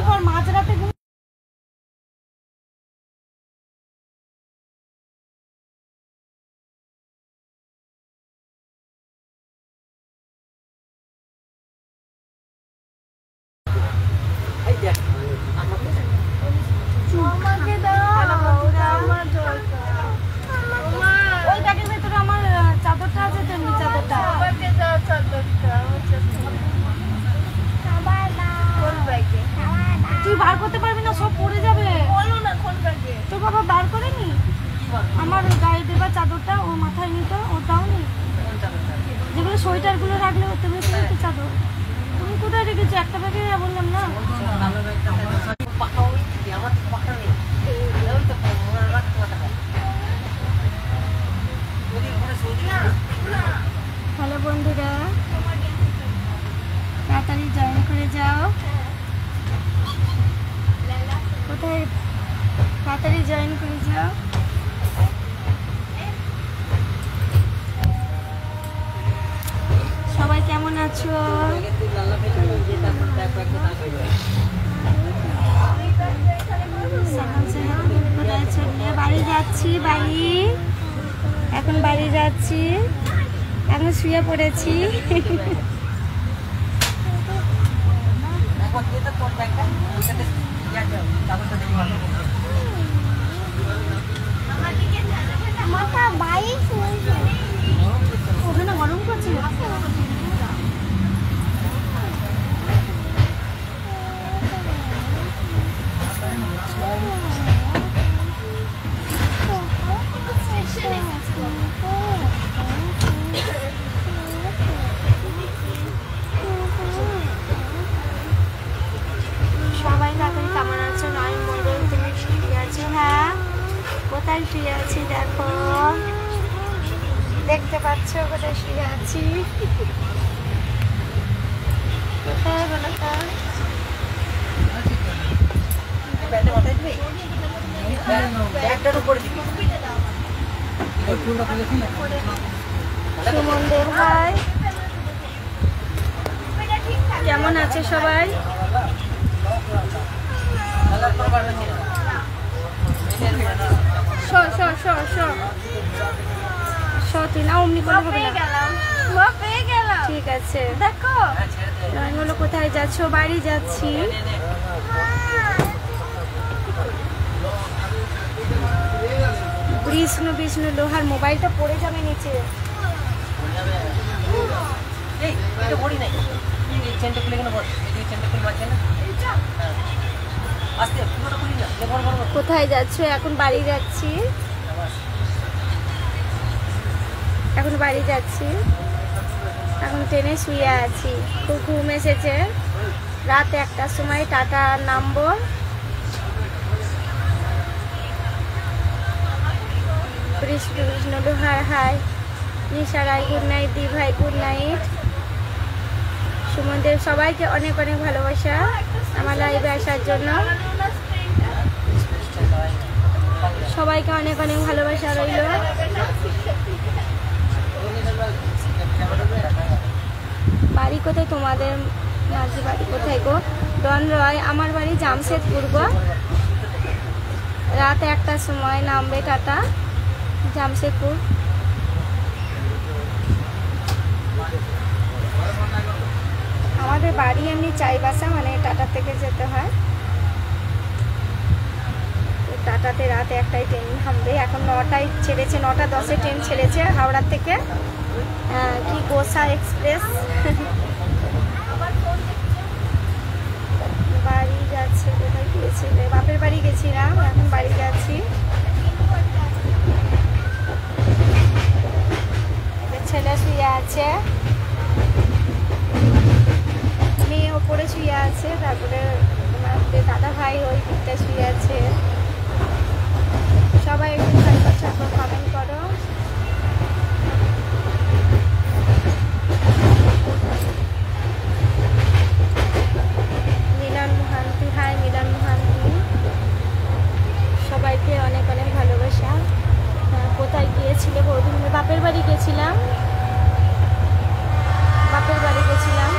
পর মাঝরাতে তুই বার করতে পারবি না, সব পড়ে যাবে। তোর বাবা বার করে নি আমার গায়ে দেবার চাদরটা, ও মাথায় নিত, ওটাও নি, যেগুলো সোয়েটার গুলো রাখলে ওতে বেশি চাদর। তুমি কোথায় রেখেছো? একটা ব্যাগে বললাম না। হ্যালো বন্ধুরা, তাড়াতাড়ি জয়েন করে যাও। কোথায়? তাড়াতাড়ি জয়েন করে যাও। সবাই কেমন আছো? বাড়ি যাচ্ছি, এখন বাড়ি যাচ্ছি, এখন শুয়ে পড়েছি। ওখানে গরম করছে। সবাই তাড়াতাড়ি কেমন আছো? নয় মন্ডল, তুমি শুয়ে আছো? হ্যাঁ, কোথায় শুয়ে আছি দেখো, দেখতে পাচ্ছ কোথায় শুয়ে আছি? কোথায় বলো তো? সুমনদের ভাই, কেমন আছে সবাই? তুই না অমনি করে হবে না। ঠিক আছে, দেখো হলো কোথায় যাচ্ছ? বাড়ি যাচ্ছি। বিষ্ণু বিষ্ণু লোহার মোবাইলটা পড়ে যাবে নিচে। কোথায় যাচ্ছ? এখন বাড়ি যাচ্ছি, এখন বাড়ি যাচ্ছি। এখন ট্রেনে শুয়ে আছি, খুব ঘুম এসেছে। রাত 1টার সময় টাটা নামবো। কৃষ্ণ কৃষ্ণ লোহার হাই, নিশা রায় গুড নাইট, দি ভাই গুড নাইট। সুমনদের সবাইকে অনেক অনেক ভালোবাসা আমার লাইভে আসার জন্য। সবাইকে অনেক অনেক ভালোবাসা রইল। বাড়ি কোথায় তোমাদের? মাঝি বাড়ি কোথায় গো? ডন রয়, আমার বাড়ি জামশেদপুর গো। রাত 1টার সময় নামবে টাটা জামশেদপুর। আমাদের বাড়ি এমনি চাইবাসা, মানে টাটা থেকে যেতে হয়। টাটাতে রাত 1টায় ট্রেন থামবে। এখন 9টায় ছেড়েছে, 9টা 10-এ ট্রেন ছেড়েছে হাওড়া থেকে, কি গোসা এক্সপ্রেস। বাড়ি যাচ্ছে। কোথায় গিয়েছিলে? বাপের বাড়ি গেছিলাম, এখন বাড়ি যাচ্ছি। ছেলে শুয়ে আছে, মেয়ে ওপরে শুয়ে আছে, তারপরে দাদা ভাই ওই দিকটা শুয়ে আছে। সবাই একটু কমেন্ট করো। মিলন মোহান্তি, হাই মিলন মোহান্তি, সবাইকে অনেক অনেক ভালোবাসা। কোথায় গিয়েছিলে বৌদি? বাপের বাড়ি গেছিলাম, বাপের বাড়ি গেছিলাম।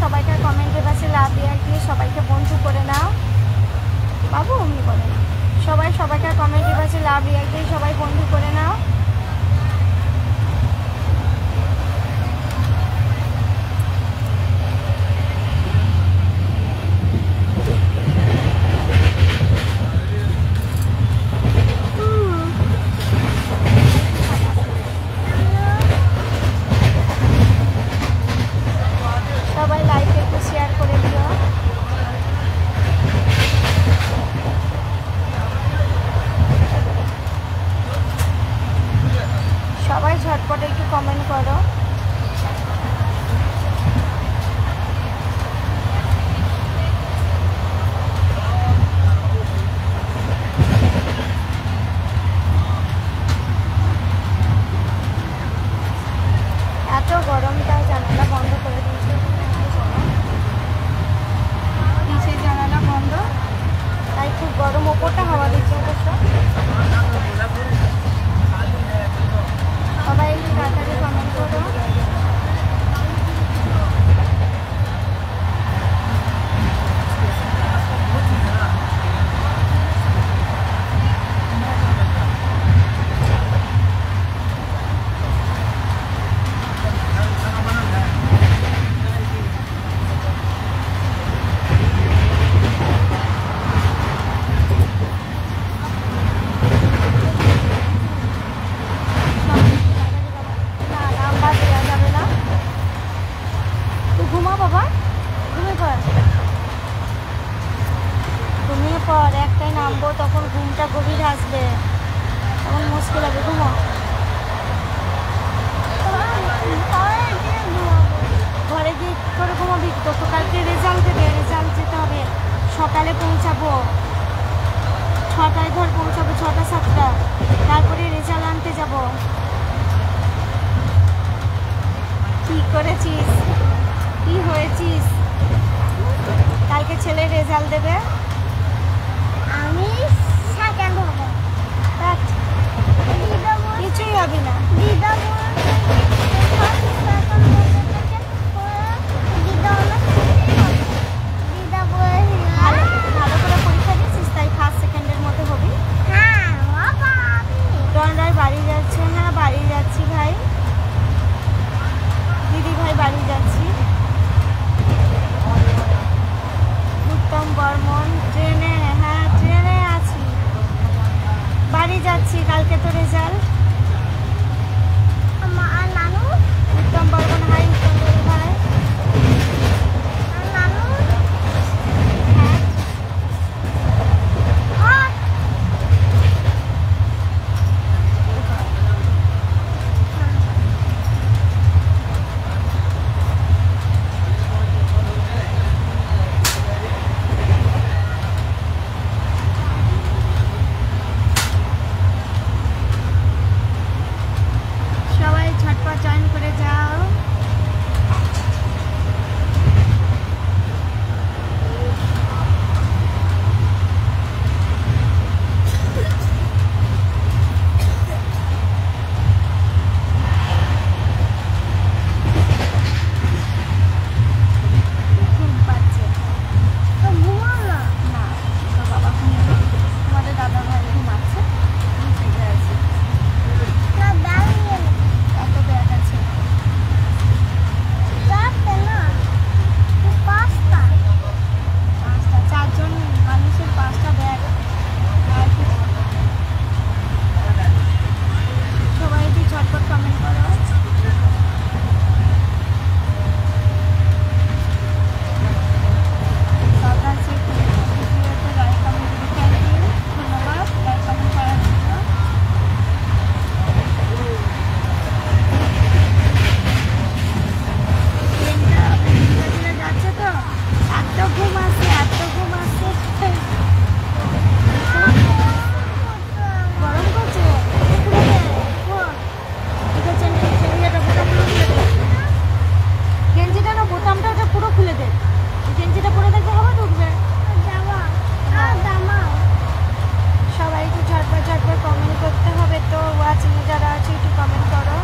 সবাইকে কমেন্টের পাশে লাভ দিয়ে সবাইকে বন্ধু করে নাও বাবু, অমনি বলে সবাইকে কমেন্টের পাশে লাভ দিয়ে সবাই বন্ধু করে নাও। সবাই লাইক একটু শেয়ার করে দিও। সবাই ঝটপট একটু কমেন্ট করো। এত গরম, তাই জানালা বন্ধ করে দিয়েছে, নিচের জানালা বন্ধ, তাই খুব গরম। ওপরটা হাওয়া দিচ্ছে অবশ্য। সবাই একটু তাড়াতাড়ি কমেন্ট করো। ঘুমিয়ে পর একটাই নামবো, তখন ঘুমটা গভীর আসবে, তখন মুশকিল হবে। ঘুমো, ঘরে গিয়ে কী করে ঘুমাবি? তো কালকে রেজাল্ট দেবে, রেজাল্ট যেতে হবে, সকালে পৌঁছাবো 6টায়, ধর পৌঁছাবো 6টা 7টা, তারপরে রেজাল্ট আনতে যাব। কি করেছিস, কি হয়েছিস? কালকে ছেলে রেজাল্ট দেবে, আমি সেকেন্ড হব, কিছুই হবে না। ভালো করে পরীক্ষা দিচ্ছিস, তাই ফার্স্ট সেকেন্ডের মধ্যে হবি। ডনরাই বাড়ি যাচ্ছে। হ্যাঁ, বাড়ি যাচ্ছি ভাই, দিদি ভাই বাড়ি যাচ্ছি। উত্তম বর্মন ট্রেনে, হ্যাঁ ট্রেনে আছি, বাড়ি যাচ্ছি, কালকে তো রেজাল্ট। উত্তম বর্মন, হাই উত্তম বর্মন ভাই। সবাই ঝটপট জয়েন করে যাও। ঘুম পাচ্ছে, না তোর বাবা ঘুমিয়ে, তোমাদের দাদা ভাই ঘুমাচ্ছে, নিচে গেছে। এত ব্যাগ আছে, 4জন মানুষের 5টা ব্যাগ। আর কিছু। সবাই একটু ঝটপট কমেন্ট করো। সকাল থেকে ভিডিওতে লাইক কমেন্ট করে থ্যাংক ইউ, ধন্যবাদ লাইক কমেন্ট করার জন্য। ট্রেনটা যাচ্ছে তো, এত ঘুম আসছে, এত ঘুম আসছে। গরম করছে, গেঞ্জিটা না বোতামটা ওটা পুরো খুলে দে, গেঞ্জিটা পরে দেখতে হবে, ঢুকবে। সবাই একটু ঝটপট কমেন্ট করতে হবে তো, ওয়াচিং যারা আছে একটু কমেন্ট করো।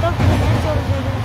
তো খুঁজে চলবে।